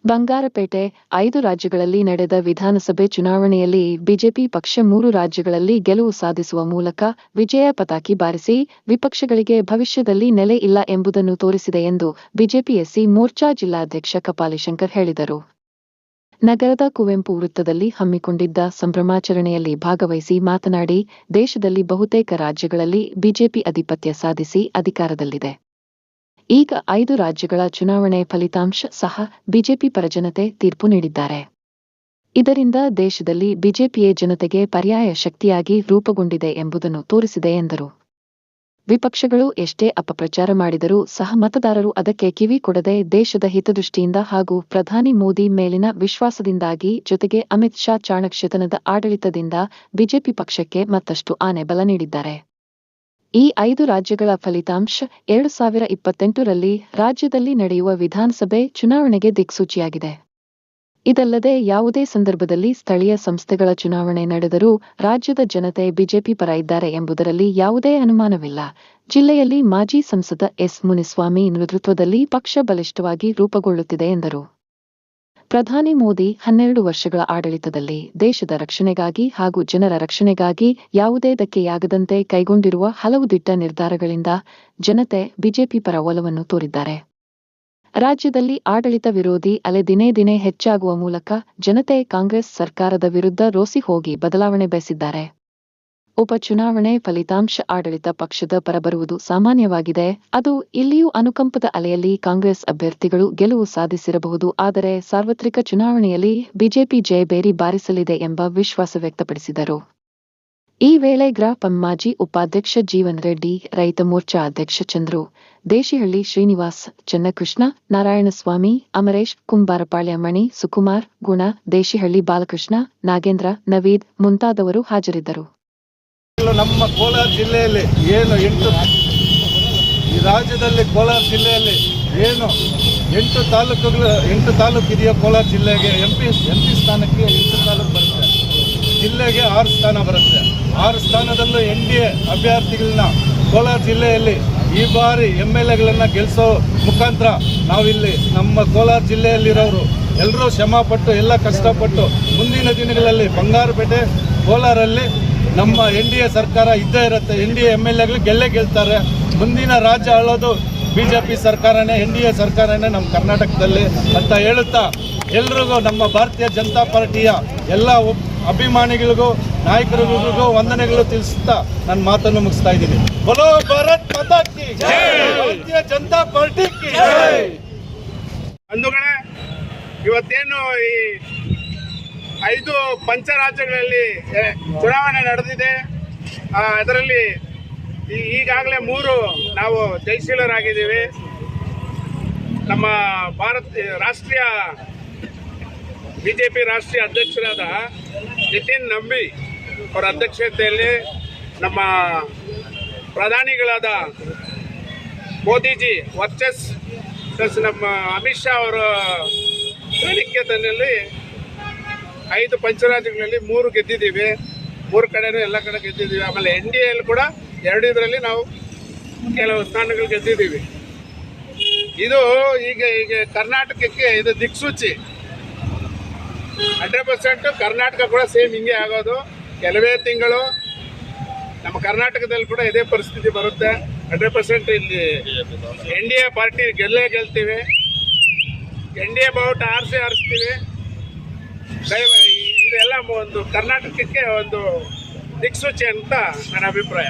ಬಂಗಾರಪೇಟೆ 5 ರಾಜ್ಯಗಳಲ್ಲಿ ನಡೆದ ವಿಧಾನಸಭೆ ಚುನಾವಣೆಯಲ್ಲಿ ಬಿಜೆಪಿ ಪಕ್ಷ 3 ರಾಜ್ಯಗಳಲ್ಲಿ ಗೆಲುವು ಸಾಧಿಸುವ ಮೂಲಕ ವಿಜಯ ಪತಾಕೆ ಬಾರಿಸಿ ವಿಪಕ್ಷಗಳಿಗೆ ಭವಿಷ್ಯದಲ್ಲಿ ನೆಲೆ ಇಲ್ಲ ಎಂಬುದನ್ನು ತೋರಿಸಿದೆ ಎಂದು ಬಿಜೆಪಿ ಎಸ್ಸಿ ಮೋರ್ಚಾ ಜಿಲ್ಲಾಧ್ಯಕ್ಷ ಕಪಾಲಿಶಂಕರ್ ಹೇಳಿದರು. ನಗರದ ಕುವೆಂಪು ವೃತ್ತದಲ್ಲಿ ಹಮ್ಮಿಕೊಂಡಿದ್ದ ಸಂಭ್ರಮಾಚರಣೆಯಲ್ಲಿ ಭಾಗವಹಿಸಿ ಮಾತನಾಡಿ, ದೇಶದಲ್ಲಿ ಬಹುತೇಕ ರಾಜ್ಯಗಳಲ್ಲಿ ಬಿಜೆಪಿ ಅಧಿಪತ್ಯ ಸಾಧಿಸಿ ಅಧಿಕಾರದಲ್ಲಿದೆ. ಈಗ 5 ರಾಜ್ಯಗಳ ಚುನಾವಣೆ ಫಲಿತಾಂಶ ಸಹ ಬಿಜೆಪಿ ಪರ ಜನತೆ ತೀರ್ಪು ನೀಡಿದ್ದಾರೆ. ಇದರಿಂದ ದೇಶದಲ್ಲಿ ಬಿಜೆಪಿಯೇ ಜನತೆಗೆ ಪರ್ಯಾಯ ಶಕ್ತಿಯಾಗಿ ರೂಪುಗೊಂಡಿದೆ ಎಂಬುದನ್ನು ತೋರಿಸಿದೆ ಎಂದರು. ವಿಪಕ್ಷಗಳು ಎಷ್ಟೇ ಅಪಪ್ರಚಾರ ಮಾಡಿದರೂ ಸಹ ಮತದಾರರು ಅದಕ್ಕೆ ಕಿವಿ ಕೊಡದೆ ದೇಶದ ಹಿತದೃಷ್ಟಿಯಿಂದ ಹಾಗೂ ಪ್ರಧಾನಿ ಮೋದಿ ಮೇಲಿನ ವಿಶ್ವಾಸದಿಂದಾಗಿ ಜೊತೆಗೆ ಅಮಿತ್ ಶಾ ಚಾಣಕ್ಷತನದ ಆಡಳಿತದಿಂದ ಬಿಜೆಪಿ ಪಕ್ಷಕ್ಕೆ ಮತ್ತಷ್ಟು ಆನೆ ಬಲ ನೀಡಿದ್ದಾರೆ. ಈ 5 ರಾಜ್ಯಗಳ ಫಲಿತಾಂಶ 2028ರಲ್ಲಿ ರಾಜ್ಯದಲ್ಲಿ ನಡೆಯುವ ವಿಧಾನಸಭೆ ಚುನಾವಣೆಗೆ ದಿಕ್ಸೂಚಿಯಾಗಿದೆ. ಇದಲ್ಲದೆ ಯಾವುದೇ ಸಂದರ್ಭದಲ್ಲಿ ಸ್ಥಳೀಯ ಸಂಸ್ಥೆಗಳ ಚುನಾವಣೆ ನಡೆದರೂ ರಾಜ್ಯದ ಜನತೆ ಬಿಜೆಪಿ ಪರ ಇದ್ದಾರೆ ಎಂಬುದರಲ್ಲಿ ಯಾವುದೇ ಅನುಮಾನವಿಲ್ಲ. ಜಿಲ್ಲೆಯಲ್ಲಿ ಮಾಜಿ ಸಂಸದ ಎಸ್. ಮುನಿಸ್ವಾಮಿ ನೇತೃತ್ವದಲ್ಲಿ ಪಕ್ಷ ಬಲಿಷ್ಠವಾಗಿ ರೂಪುಗೊಳ್ಳುತ್ತಿದೆ ಎಂದರು. ಪ್ರಧಾನಿ ಮೋದಿ 12 ವರ್ಷಗಳ ಆಡಳಿತದಲ್ಲಿ ದೇಶದ ರಕ್ಷಣೆಗಾಗಿ ಹಾಗೂ ಜನರ ರಕ್ಷಣೆಗಾಗಿ ಯಾವುದೇ ಧಕ್ಕೆಯಾಗದಂತೆ ಕೈಗೊಂಡಿರುವ ಹಲವು ದಿಟ್ಟ ನಿರ್ಧಾರಗಳಿಂದ ಜನತೆ ಬಿಜೆಪಿ ಪರ ಒಲವನ್ನು ತೋರಿದ್ದಾರೆ. ರಾಜ್ಯದಲ್ಲಿ ಆಡಳಿತ ವಿರೋಧಿ ಅಲೆ ದಿನೇ ದಿನೇ ಹೆಚ್ಚಾಗುವ ಮೂಲಕ ಜನತೆ ಕಾಂಗ್ರೆಸ್ ಸರ್ಕಾರದ ವಿರುದ್ಧ ರೋಸಿ ಹೋಗಿ ಬದಲಾವಣೆ ಬಯಸಿದ್ದಾರೆ. ಉಪಚುನಾವಣೆ ಫಲಿತಾಂಶ ಆಡಳಿತ ಪಕ್ಷದ ಪರ ಬರುವುದು ಸಾಮಾನ್ಯವಾಗಿದೆ. ಅದು ಇಲ್ಲಿಯೂ ಅನುಕಂಪದ ಅಲೆಯಲ್ಲಿ ಕಾಂಗ್ರೆಸ್ ಅಭ್ಯರ್ಥಿಗಳು ಗೆಲುವು ಸಾಧಿಸಿರಬಹುದು. ಆದರೆ ಸಾರ್ವತ್ರಿಕ ಚುನಾವಣೆಯಲ್ಲಿ ಬಿಜೆಪಿ ಜಯಭೇರಿ ಬಾರಿಸಲಿದೆ ಎಂಬ ವಿಶ್ವಾಸ ವ್ಯಕ್ತಪಡಿಸಿದರು. ಈ ವೇಳೆ ಗ್ರಾಪಂ ಮಾಜಿ ಉಪಾಧ್ಯಕ್ಷ ಜೀವನ್ ರೆಡ್ಡಿ, ರೈತ ಮೋರ್ಚಾ ಅಧ್ಯಕ್ಷ ಚಂದ್ರು, ದೇಶಿಹಳ್ಳಿ ಶ್ರೀನಿವಾಸ್, ಚನ್ನಕೃಷ್ಣ, ನಾರಾಯಣಸ್ವಾಮಿ, ಅಮರೇಶ್, ಕುಂಬಾರಪಾಳ್ಯ ಮಣಿ, ಸುಕುಮಾರ್, ಗುಣ, ದೇಶಿಹಳ್ಳಿ ಬಾಲಕೃಷ್ಣ, ನಾಗೇಂದ್ರ, ನವೀದ್ ಮುಂತಾದವರು ಹಾಜರಿದ್ದರು. ನಮ್ಮ ಕೋಲಾರ ಜಿಲ್ಲೆಯಲ್ಲಿ ಏನು ಈ ರಾಜ್ಯದಲ್ಲಿ ಕೋಲಾರ ಜಿಲ್ಲೆಯಲ್ಲಿ ಏನು 8 ತಾಲೂಕು ಇದೆಯೋ ಕೋಲಾರ ಜಿಲ್ಲೆಗೆ ಎಂಪಿ ಸ್ಥಾನಕ್ಕೆ 8 ತಾಲೂಕು ಬರುತ್ತೆ. ಜಿಲ್ಲೆಗೆ 6 ಸ್ಥಾನ ಬರುತ್ತೆ. 6 ಸ್ಥಾನದಲ್ಲೂ NDA ಅಭ್ಯರ್ಥಿಗಳನ್ನ ಕೋಲಾರ ಜಿಲ್ಲೆಯಲ್ಲಿ ಈ ಬಾರಿ MLAಗಳನ್ನ ಗೆಲ್ಲಿಸೋ ಮುಖಾಂತರ ನಾವಿಲ್ಲಿ ನಮ್ಮ ಕೋಲಾರ ಜಿಲ್ಲೆಯಲ್ಲಿರೋರು ಎಲ್ಲರೂ ಶ್ರಮಪಟ್ಟು ಎಲ್ಲ ಕಷ್ಟಪಟ್ಟು ಮುಂದಿನ ದಿನಗಳಲ್ಲಿ ಬಂಗಾರಪೇಟೆ ಕೋಲಾರಲ್ಲಿ ನಮ್ಮ NDA ಸರ್ಕಾರ ಇದ್ದೇ ಇರುತ್ತೆ. NDA MLAಗಳು ಗೆಲ್ತಾರೆ. ಮುಂದಿನ ರಾಜ್ಯ ಆಳೋದು ಬಿಜೆಪಿ ಸರ್ಕಾರನೇ, NDA ಸರ್ಕಾರನೇ ನಮ್ಮ ಕರ್ನಾಟಕದಲ್ಲಿ ಅಂತ ಹೇಳುತ್ತಾ ಎಲ್ರಿಗೂ ನಮ್ಮ ಭಾರತೀಯ ಜನತಾ ಪಾರ್ಟಿಯ ಎಲ್ಲ ಅಭಿಮಾನಿಗಳಿಗೂ ನಾಯಕರಿಗೂ ವಂದನೆಗಳು ತಿಳಿಸುತ್ತಾ ನನ್ನ ಮಾತನ್ನು ಮುಗಿಸ್ತಾ ಇದ್ದೀನಿ. ಬೋಲೋ ಭಾರತ್ ಮಾತಾ ಕಿ ಜೈ, ಭಾರತೀಯ ಜನತಾ ಪಾರ್ಟಿ ಕಿ ಜೈ. ಬಂಧುಗಳೇ, ಇವತ್ತೇನು ಈ 5 ಪಂಚರಾಜ್ಯಗಳಲ್ಲಿ ಚುನಾವಣೆ ನಡೆದಿದೆ. ಅದರಲ್ಲಿ ಈಗಾಗಲೇ 3 ನಾವು ಜಯಶೀಲರಾಗಿದ್ದೀವಿ. ನಮ್ಮ ರಾಷ್ಟ್ರೀಯ ಬಿಜೆಪಿ ರಾಷ್ಟ್ರೀಯ ಅಧ್ಯಕ್ಷರಾದ ನಿತಿನ್ ನಂಬಿ ಅವರ ಅಧ್ಯಕ್ಷತೆಯಲ್ಲಿ ನಮ್ಮ ಪ್ರಧಾನಿಗಳಾದ ಮೋದಿಜಿ ವರ್ಚಸ್ ಪ್ಲಸ್ ನಮ್ಮ ಅಮಿತ್ ಶಾ ಅವರ ಪ್ರಾತಿನಿಧ್ಯದಲ್ಲಿ 5 ಪಂಚರಾಜ್ಯಗಳಲ್ಲಿ 3 ಗೆದ್ದಿದ್ದೀವಿ. 3 ಕಡೆನೂ ಎಲ್ಲ ಕಡೆ ಗೆದ್ದಿದ್ದೀವಿ. ಆಮೇಲೆ NDAಯಲ್ಲಿ ಕೂಡ 2 ಇದರಲ್ಲಿ ನಾವು ಕೆಲವು ಸ್ಥಾನಗಳು ಗೆದ್ದಿದ್ದೀವಿ. ಇದು ಈಗ ಕರ್ನಾಟಕಕ್ಕೆ ಇದು ದಿಕ್ಸೂಚಿ. 100% ಕರ್ನಾಟಕ ಕೂಡ ಸೇಮ್ ಹಿಂಗೆ ಆಗೋದು. ಕೆಲವೇ ತಿಂಗಳು ನಮ್ಮ ಕರ್ನಾಟಕದಲ್ಲಿ ಕೂಡ ಇದೇ ಪರಿಸ್ಥಿತಿ ಬರುತ್ತೆ. 100% ಇಲ್ಲಿ NDA ಪಾರ್ಟಿ ಗೆಲ್ತೀವಿ. NDA ಬಾವುಟ ಆರಿಸ್ತೀವಿ. ಇದೆಲ್ಲ ಒಂದು ಕರ್ನಾಟಕಕ್ಕೆ ಒಂದು ದಿಕ್ಸೂಚಿ ಅಂತ ನನ್ನ ಅಭಿಪ್ರಾಯ.